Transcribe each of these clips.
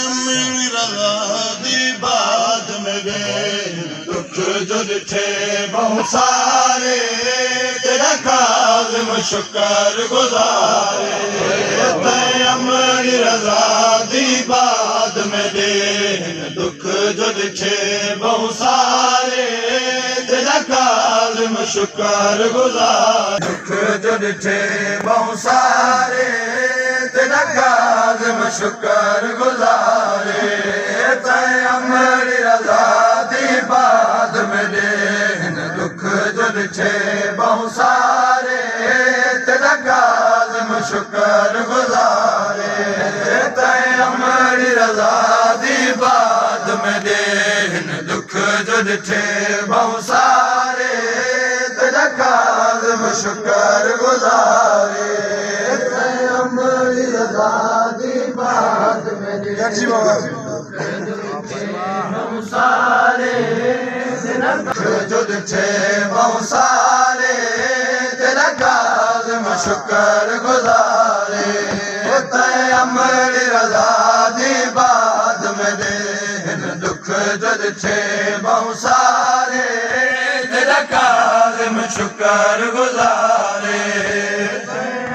अमीर रज़ा दी बात मेरे दुख जो ॾिठे बहु सारे तेरा काज़िम शुक्र गुज़ारे अमीर रज़ा दी बात मेरे दुख जो ॾिठे बहु सारे तेरा काज़िम शुक्र गुज़ारे दुख जो ॾिठे बहु सारे तेरा काज़िम शुक्र गुज़ारे अमीर रज़ा दी बात मेरे दुख जो ॾिठे बहु सारे तेरा काज़िम शुक्र गुज़ारे अमीर रज़ा दी बात मेरे दुख जो ॾिठे बहु सारे तेरा काज़िम शुक्र गुज़ारे अमीर रज़ा दी बात मेरे सारे जो ॾिठे बहु सारे तेरा काज़िम शुक्र गुज़ारे अमीर रज़ा दी बात मेरे दुख जो ॾिठे बहु सारे तेरा काज़िम शुक्र गुज़ारे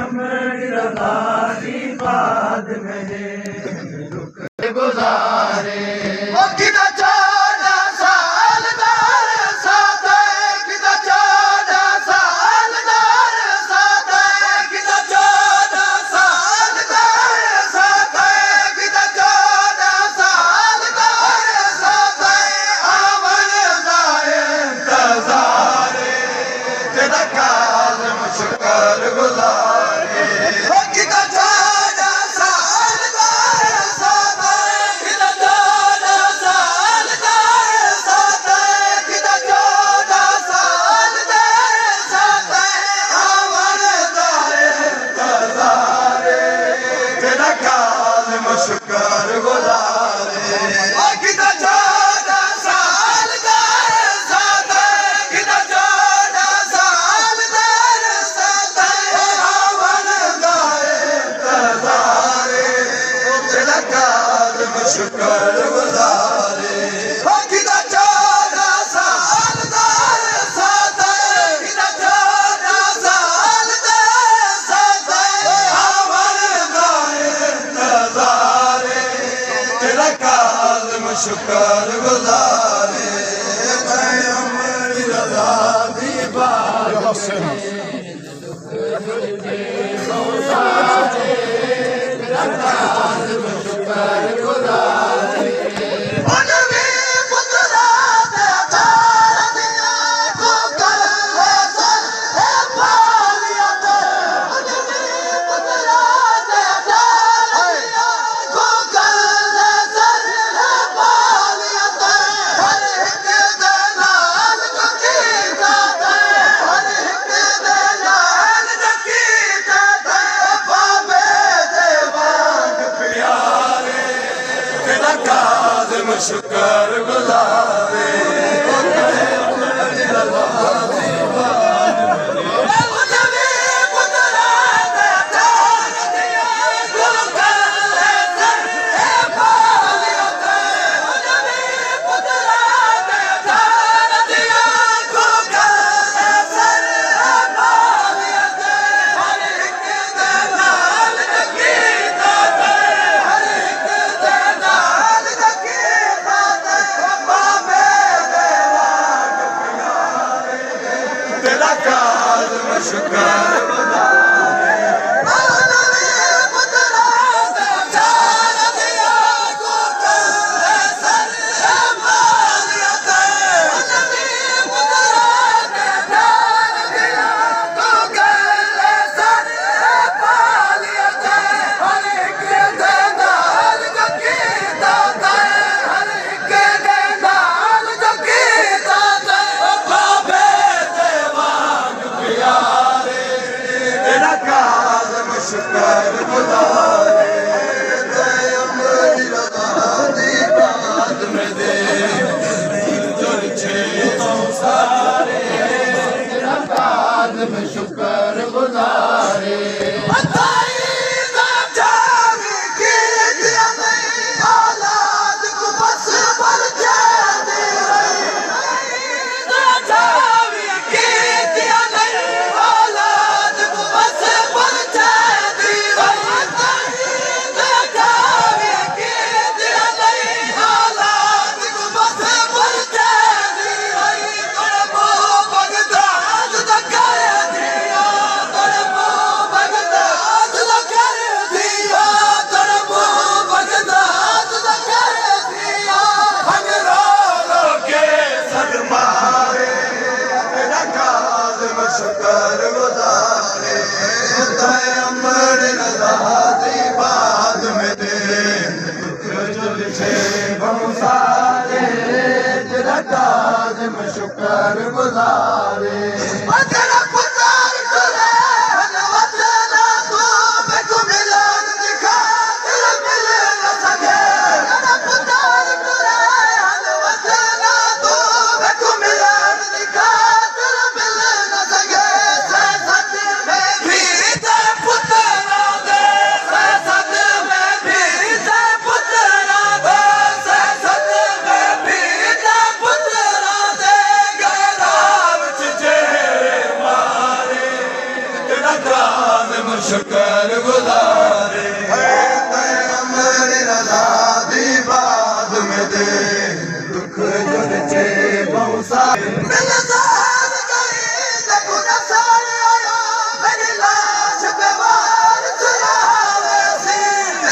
अमीर रज़ा दी बात मेरे दुख गुज़ारे शुक्र गुज़ारे शुक्र गुज़ारे शुक्र गुज़ारे अमीर रज़ा दी बात शुक्र गुज़ारे काज़िम शुक्र गुज़ारे शुक्र गुज़ारे अमर रज़ा दी बात में दे सारे तेरा काज़िम शुक्र गुज़ारे शुक्र गुज़ारे अमर रज़ा दी बात में दे दुख जुड़ चे बहु सारे